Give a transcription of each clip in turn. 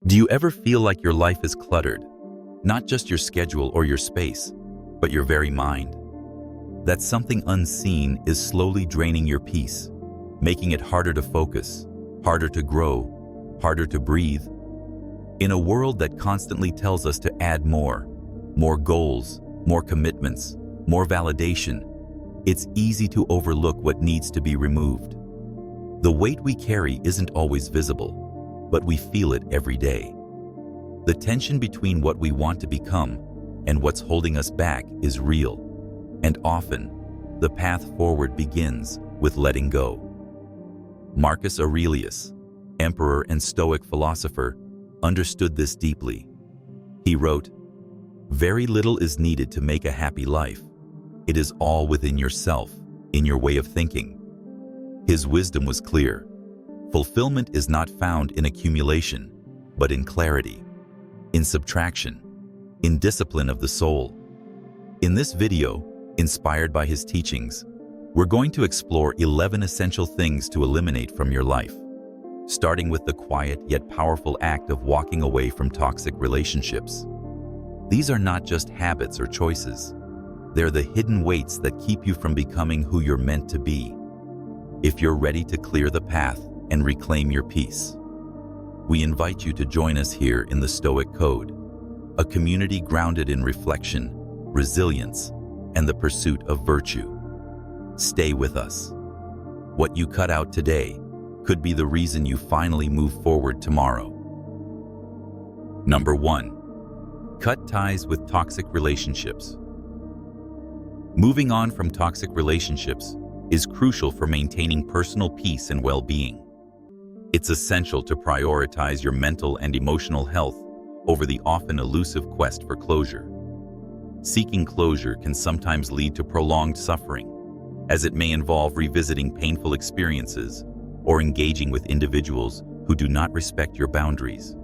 Do you ever feel like your life is cluttered? Not just your schedule or your space, but your very mind. That something unseen is slowly draining your peace, making it harder to focus, harder to grow, harder to breathe. In a world that constantly tells us to add more goals, more commitments, more validation, it's easy to overlook what needs to be removed. The weight we carry isn't always visible, but we feel it every day. The tension between what we want to become and what's holding us back is real, and often, the path forward begins with letting go. Marcus Aurelius, emperor and Stoic philosopher, understood this deeply. He wrote, "Very little is needed to make a happy life. It is all within yourself, in your way of thinking." His wisdom was clear. Fulfillment is not found in accumulation, but in clarity, in subtraction, in discipline of the soul. In this video, inspired by his teachings, we're going to explore 11 essential things to eliminate from your life, starting with the quiet yet powerful act of walking away from toxic relationships. These are not just habits or choices. They're the hidden weights that keep you from becoming who you're meant to be. If you're ready to clear the path and reclaim your peace, we invite you to join us here in the Stoic Code, a community grounded in reflection, resilience, and the pursuit of virtue. Stay with us. What you cut out today could be the reason you finally move forward tomorrow. Number 1. Cut ties with toxic relationships. Moving on from toxic relationships is crucial for maintaining personal peace and well-being. It's essential to prioritize your mental and emotional health over the often elusive quest for closure. Seeking closure can sometimes lead to prolonged suffering, as it may involve revisiting painful experiences or engaging with individuals who do not respect your boundaries.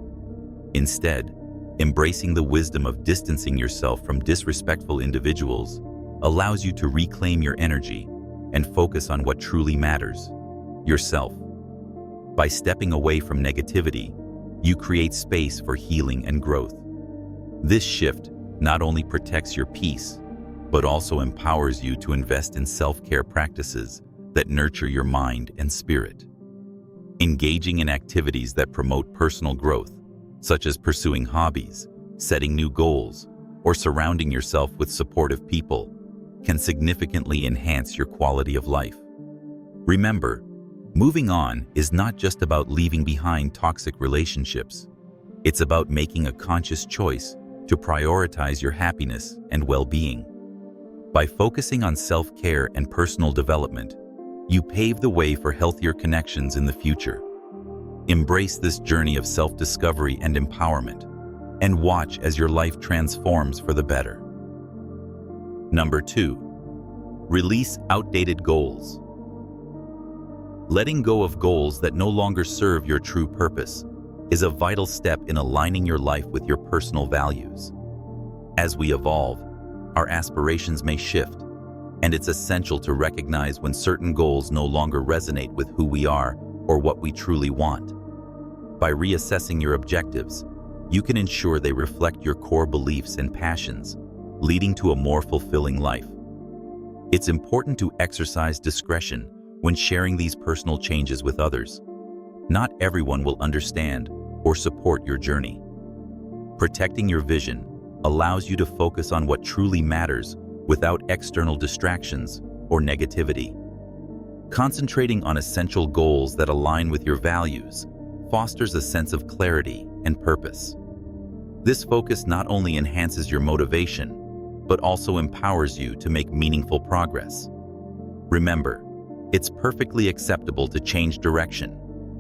Instead, embracing the wisdom of distancing yourself from disrespectful individuals allows you to reclaim your energy and focus on what truly matters, yourself. By stepping away from negativity, you create space for healing and growth. This shift not only protects your peace, but also empowers you to invest in self-care practices that nurture your mind and spirit. Engaging in activities that promote personal growth, such as pursuing hobbies, setting new goals, or surrounding yourself with supportive people, can significantly enhance your quality of life. Remember, moving on is not just about leaving behind toxic relationships. It's about making a conscious choice to prioritize your happiness and well-being. By focusing on self-care and personal development, you pave the way for healthier connections in the future. Embrace this journey of self-discovery and empowerment, and watch as your life transforms for the better. Number 2. Release outdated goals. Letting go of goals that no longer serve your true purpose is a vital step in aligning your life with your personal values. As we evolve, our aspirations may shift, and it's essential to recognize when certain goals no longer resonate with who we are or what we truly want. By reassessing your objectives, you can ensure they reflect your core beliefs and passions, leading to a more fulfilling life. It's important to exercise discretion when sharing these personal changes with others. Not everyone will understand or support your journey. Protecting your vision allows you to focus on what truly matters without external distractions or negativity. Concentrating on essential goals that align with your values fosters a sense of clarity and purpose. This focus not only enhances your motivation, but also empowers you to make meaningful progress. Remember, it's perfectly acceptable to change direction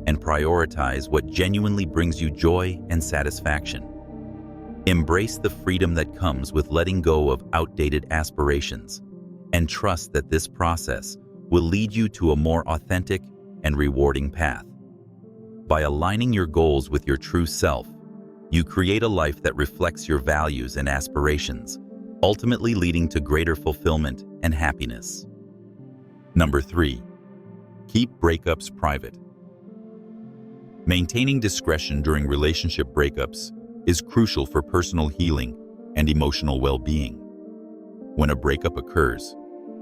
and prioritize what genuinely brings you joy and satisfaction. Embrace the freedom that comes with letting go of outdated aspirations, and trust that this process will lead you to a more authentic and rewarding path. By aligning your goals with your true self, you create a life that reflects your values and aspirations, ultimately leading to greater fulfillment and happiness. Number 3. Keep breakups private. Maintaining discretion during relationship breakups is crucial for personal healing and emotional well-being. When a breakup occurs,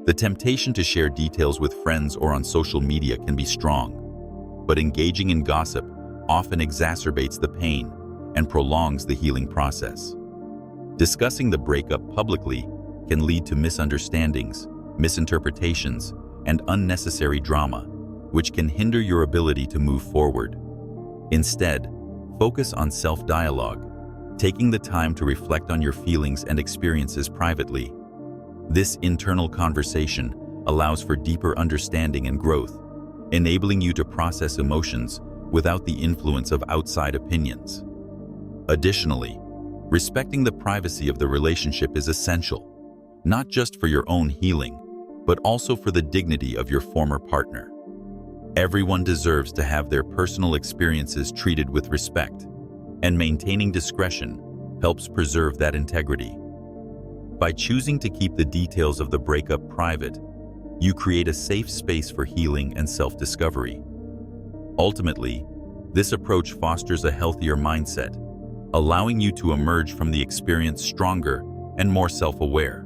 the temptation to share details with friends or on social media can be strong, but engaging in gossip often exacerbates the pain and prolongs the healing process. Discussing the breakup publicly can lead to misunderstandings, misinterpretations, and unnecessary drama, which can hinder your ability to move forward. Instead, focus on self-dialogue, taking the time to reflect on your feelings and experiences privately. This internal conversation allows for deeper understanding and growth, enabling you to process emotions without the influence of outside opinions. Additionally, respecting the privacy of the relationship is essential, not just for your own healing, but also for the dignity of your former partner. Everyone deserves to have their personal experiences treated with respect, and maintaining discretion helps preserve that integrity. By choosing to keep the details of the breakup private, you create a safe space for healing and self-discovery. Ultimately, this approach fosters a healthier mindset, allowing you to emerge from the experience stronger and more self-aware.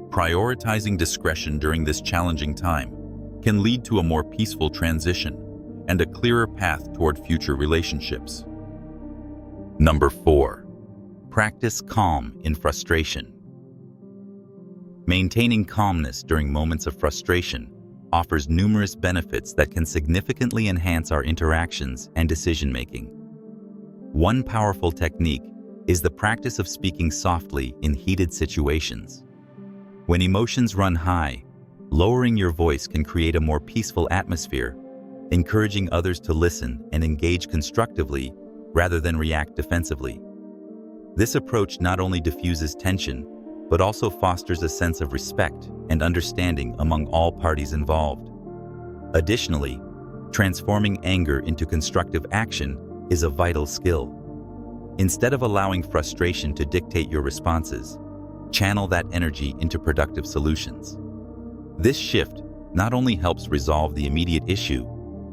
Prioritizing discretion during this challenging time can lead to a more peaceful transition and a clearer path toward future relationships. Number 4. Practice calm in frustration. Maintaining calmness during moments of frustration offers numerous benefits that can significantly enhance our interactions and decision-making. One powerful technique is the practice of speaking softly in heated situations. When emotions run high, lowering your voice can create a more peaceful atmosphere, encouraging others to listen and engage constructively rather than react defensively. This approach not only diffuses tension, but also fosters a sense of respect and understanding among all parties involved. Additionally, transforming anger into constructive action is a vital skill. Instead of allowing frustration to dictate your responses, channel that energy into productive solutions. This shift not only helps resolve the immediate issue,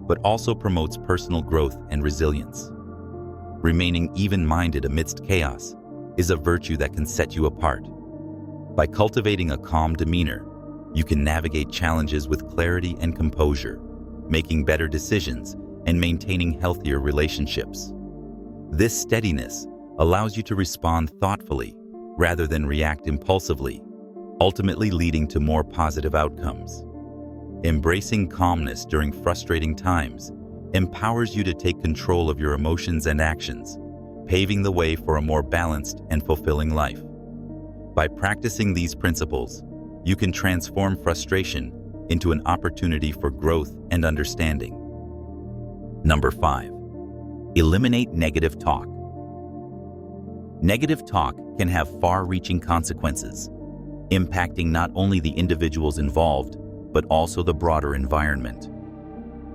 but also promotes personal growth and resilience. Remaining even-minded amidst chaos is a virtue that can set you apart. By cultivating a calm demeanor, you can navigate challenges with clarity and composure, making better decisions and maintaining healthier relationships. This steadiness allows you to respond thoughtfully rather than react impulsively, ultimately leading to more positive outcomes. Embracing calmness during frustrating times empowers you to take control of your emotions and actions, paving the way for a more balanced and fulfilling life. By practicing these principles, you can transform frustration into an opportunity for growth and understanding. Number 5. Eliminate negative talk. Negative talk can have far-reaching consequences, impacting not only the individuals involved, but also the broader environment.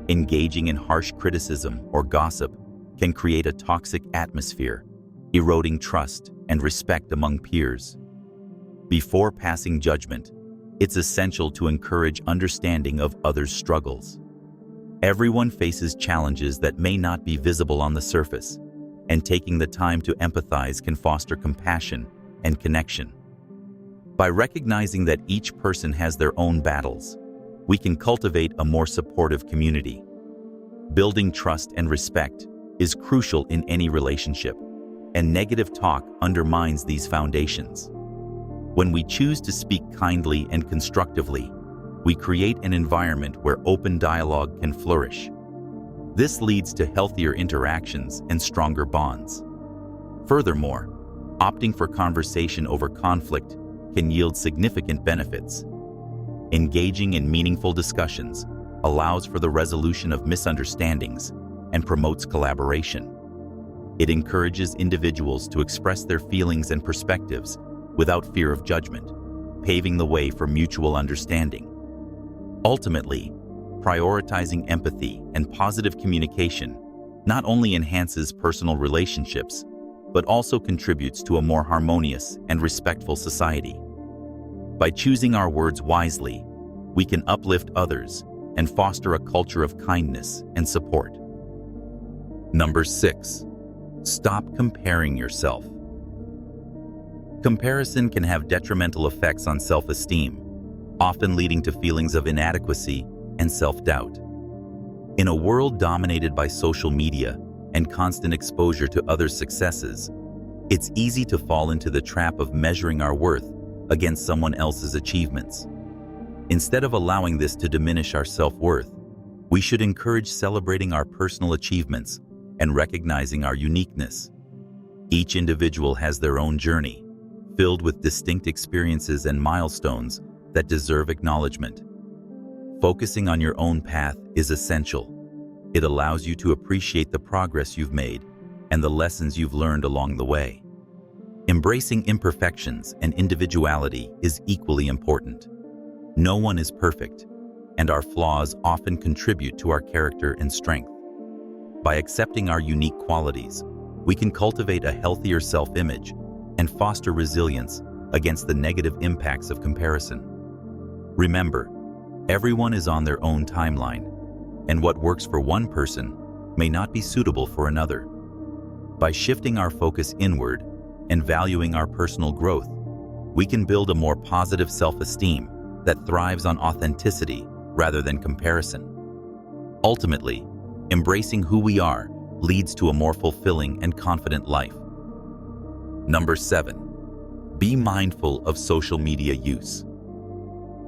Engaging in harsh criticism or gossip can create a toxic atmosphere, eroding trust and respect among peers. Before passing judgment, it's essential to encourage understanding of others' struggles. Everyone faces challenges that may not be visible on the surface, and taking the time to empathize can foster compassion and connection. By recognizing that each person has their own battles, we can cultivate a more supportive community. Building trust and respect is crucial in any relationship, and negative talk undermines these foundations. When we choose to speak kindly and constructively, we create an environment where open dialogue can flourish. This leads to healthier interactions and stronger bonds. Furthermore, opting for conversation over conflict can yield significant benefits. Engaging in meaningful discussions allows for the resolution of misunderstandings and promotes collaboration. It encourages individuals to express their feelings and perspectives without fear of judgment, paving the way for mutual understanding. Ultimately, prioritizing empathy and positive communication not only enhances personal relationships, but also contributes to a more harmonious and respectful society. By choosing our words wisely, we can uplift others and foster a culture of kindness and support. Number 6. Stop comparing yourself. Comparison can have detrimental effects on self-esteem, often leading to feelings of inadequacy and self-doubt. In a world dominated by social media and constant exposure to others' successes, it's easy to fall into the trap of measuring our worth against someone else's achievements. Instead of allowing this to diminish our self-worth, we should encourage celebrating our personal achievements and recognizing our uniqueness. Each individual has their own journey, filled with distinct experiences and milestones that deserve acknowledgement. Focusing on your own path is essential. It allows you to appreciate the progress you've made and the lessons you've learned along the way. Embracing imperfections and individuality is equally important. No one is perfect, and our flaws often contribute to our character and strength. By accepting our unique qualities, we can cultivate a healthier self-image and foster resilience against the negative impacts of comparison. Remember, everyone is on their own timeline, and what works for one person may not be suitable for another. By shifting our focus inward and valuing our personal growth, we can build a more positive self-esteem that thrives on authenticity rather than comparison. Ultimately, embracing who we are leads to a more fulfilling and confident life. Number 7. Be mindful of social media use.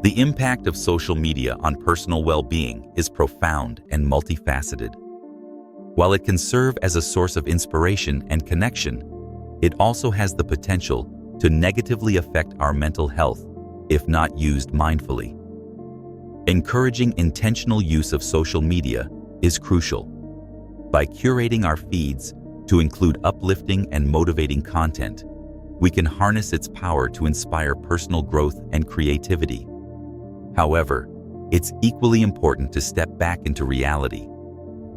The impact of social media on personal well-being is profound and multifaceted. While it can serve as a source of inspiration and connection, it also has the potential to negatively affect our mental health if not used mindfully. Encouraging intentional use of social media is crucial. By curating our feeds to include uplifting and motivating content, we can harness its power to inspire personal growth and creativity. However, it's equally important to step back into reality.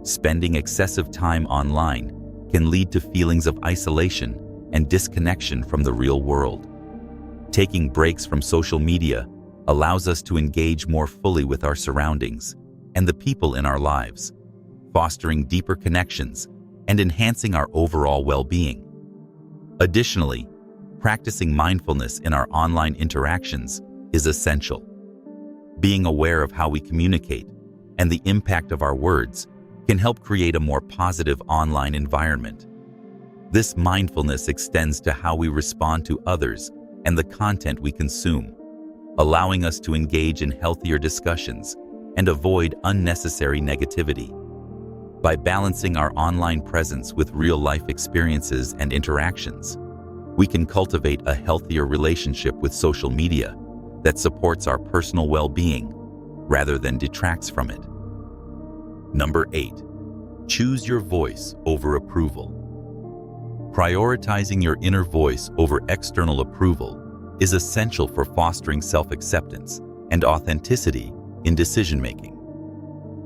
Spending excessive time online can lead to feelings of isolation and disconnection from the real world. Taking breaks from social media allows us to engage more fully with our surroundings and the people in our lives, fostering deeper connections and enhancing our overall well-being. Additionally, practicing mindfulness in our online interactions is essential. Being aware of how we communicate and the impact of our words can help create a more positive online environment. This mindfulness extends to how we respond to others and the content we consume, allowing us to engage in healthier discussions and avoid unnecessary negativity. By balancing our online presence with real-life experiences and interactions, we can cultivate a healthier relationship with social media that supports our personal well-being rather than detracts from it. Number 8. Choose your voice over approval. Prioritizing your inner voice over external approval is essential for fostering self-acceptance and authenticity in decision-making.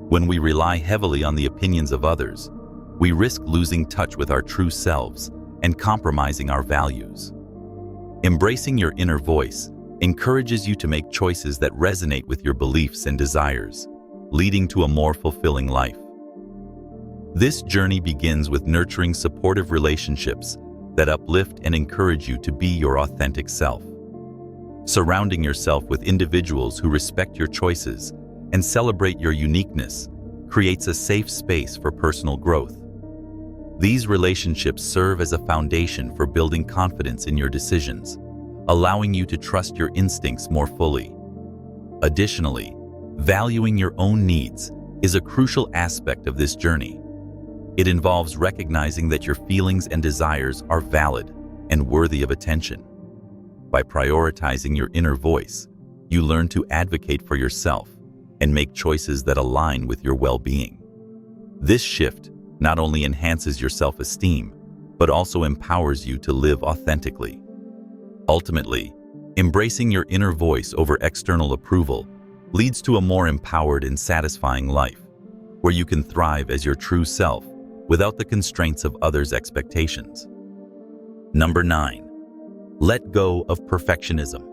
When we rely heavily on the opinions of others, we risk losing touch with our true selves and compromising our values. Embracing your inner voice encourages you to make choices that resonate with your beliefs and desires, leading to a more fulfilling life. This journey begins with nurturing supportive relationships that uplift and encourage you to be your authentic self. Surrounding yourself with individuals who respect your choices and celebrate your uniqueness creates a safe space for personal growth. These relationships serve as a foundation for building confidence in your decisions, allowing you to trust your instincts more fully. Additionally, valuing your own needs is a crucial aspect of this journey. It involves recognizing that your feelings and desires are valid and worthy of attention. By prioritizing your inner voice, you learn to advocate for yourself and make choices that align with your well-being. This shift not only enhances your self-esteem, but also empowers you to live authentically. Ultimately, embracing your inner voice over external approval leads to a more empowered and satisfying life, where you can thrive as your true self without the constraints of others' expectations. Number 9. Let go of perfectionism.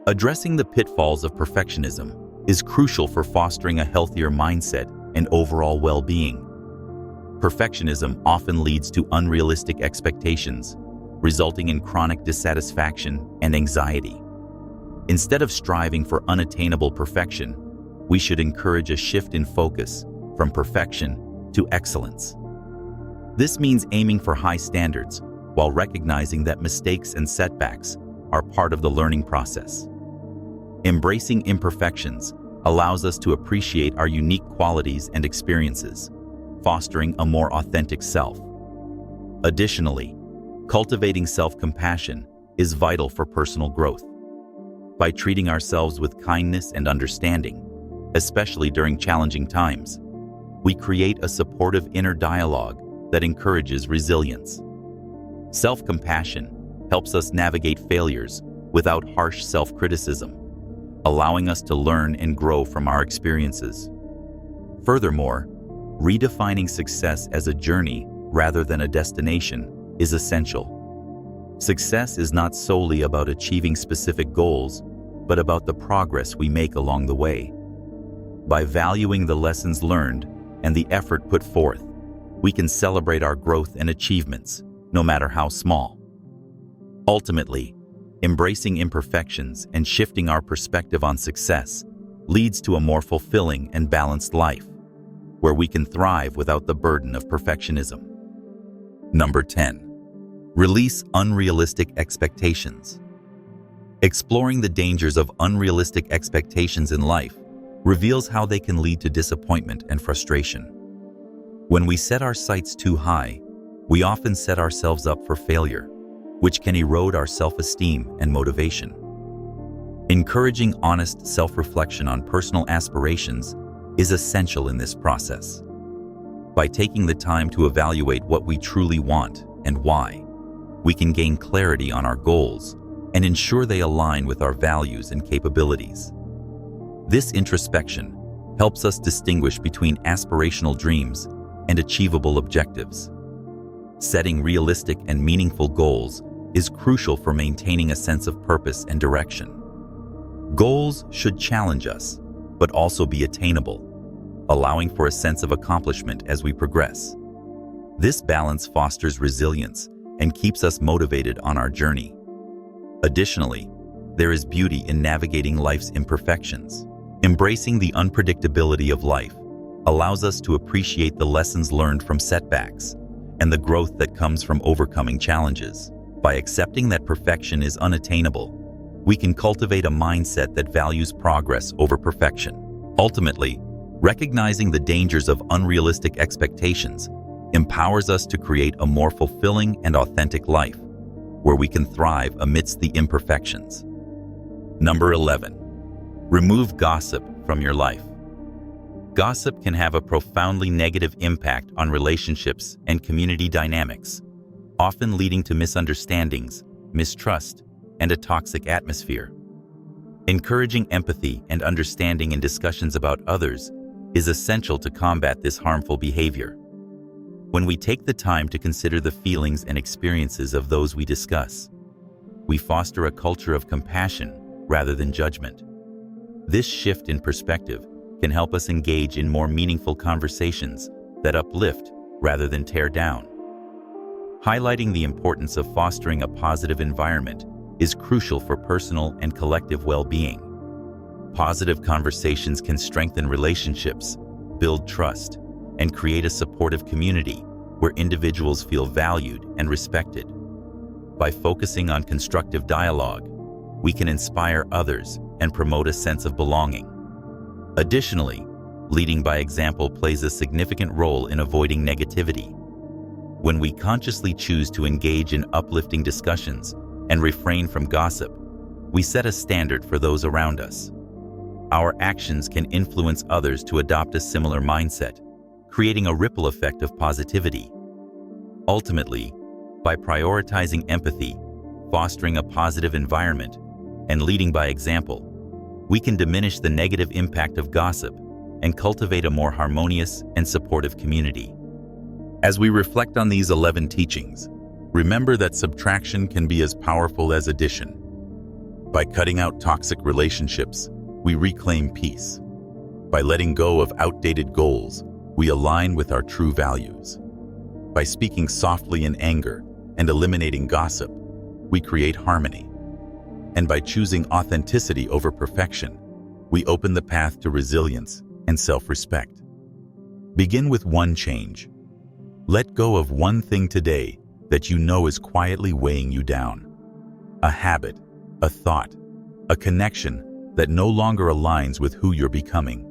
Addressing the pitfalls of perfectionism is crucial for fostering a healthier mindset and overall well-being. Perfectionism often leads to unrealistic expectations, resulting in chronic dissatisfaction and anxiety. Instead of striving for unattainable perfection, we should encourage a shift in focus from perfection to excellence. This means aiming for high standards while recognizing that mistakes and setbacks are part of the learning process. Embracing imperfections allows us to appreciate our unique qualities and experiences, fostering a more authentic self. Additionally, cultivating self-compassion is vital for personal growth. By treating ourselves with kindness and understanding, especially during challenging times, we create a supportive inner dialogue that encourages resilience. Self-compassion helps us navigate failures without harsh self-criticism, allowing us to learn and grow from our experiences. Furthermore, redefining success as a journey rather than a destination is essential. Success is not solely about achieving specific goals, but about the progress we make along the way. By valuing the lessons learned and the effort put forth, we can celebrate our growth and achievements, no matter how small. Ultimately, embracing imperfections and shifting our perspective on success leads to a more fulfilling and balanced life, where we can thrive without the burden of perfectionism. Number 10. Release unrealistic expectations. Exploring the dangers of unrealistic expectations in life reveals how they can lead to disappointment and frustration. When we set our sights too high, we often set ourselves up for failure, which can erode our self-esteem and motivation. Encouraging honest self-reflection on personal aspirations is essential in this process. By taking the time to evaluate what we truly want and why, we can gain clarity on our goals and ensure they align with our values and capabilities. This introspection helps us distinguish between aspirational dreams and achievable objectives. Setting realistic and meaningful goals is crucial for maintaining a sense of purpose and direction. Goals should challenge us, but also be attainable, allowing for a sense of accomplishment as we progress. This balance fosters resilience and keeps us motivated on our journey. Additionally, there is beauty in navigating life's imperfections. Embracing the unpredictability of life allows us to appreciate the lessons learned from setbacks and the growth that comes from overcoming challenges. By accepting that perfection is unattainable, we can cultivate a mindset that values progress over perfection. Ultimately, recognizing the dangers of unrealistic expectations empowers us to create a more fulfilling and authentic life, where we can thrive amidst the imperfections. Number 11. Remove gossip from your life. Gossip can have a profoundly negative impact on relationships and community dynamics, often leading to misunderstandings, mistrust, and a toxic atmosphere. Encouraging empathy and understanding in discussions about others is essential to combat this harmful behavior. When we take the time to consider the feelings and experiences of those we discuss, we foster a culture of compassion rather than judgment. This shift in perspective can help us engage in more meaningful conversations that uplift rather than tear down. Highlighting the importance of fostering a positive environment is crucial for personal and collective well-being. Positive conversations can strengthen relationships, build trust, and create a supportive community where individuals feel valued and respected. By focusing on constructive dialogue, we can inspire others and promote a sense of belonging. Additionally, leading by example plays a significant role in avoiding negativity. When we consciously choose to engage in uplifting discussions and refrain from gossip, we set a standard for those around us. Our actions can influence others to adopt a similar mindset, creating a ripple effect of positivity. Ultimately, by prioritizing empathy, fostering a positive environment, and leading by example, we can diminish the negative impact of gossip and cultivate a more harmonious and supportive community. As we reflect on these 11 teachings, remember that subtraction can be as powerful as addition. By cutting out toxic relationships, we reclaim peace. By letting go of outdated goals, we align with our true values. By speaking softly in anger and eliminating gossip, we create harmony. And by choosing authenticity over perfection, we open the path to resilience and self-respect. Begin with one change. Let go of one thing today that you know is quietly weighing you down. A habit, a thought, a connection that no longer aligns with who you're becoming.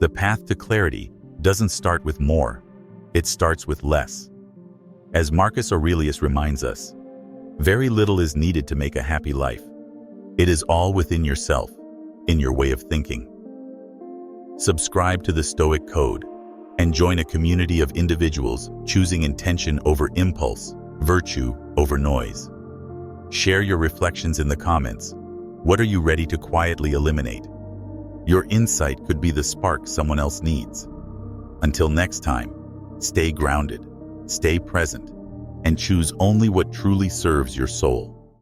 The path to clarity doesn't start with more, it starts with less. As Marcus Aurelius reminds us, very little is needed to make a happy life. It is all within yourself, in your way of thinking. Subscribe to the Stoic Code and join a community of individuals choosing intention over impulse, virtue over noise. Share your reflections in the comments. What are you ready to quietly eliminate? Your insight could be the spark someone else needs. Until next time, stay grounded, stay present, and choose only what truly serves your soul.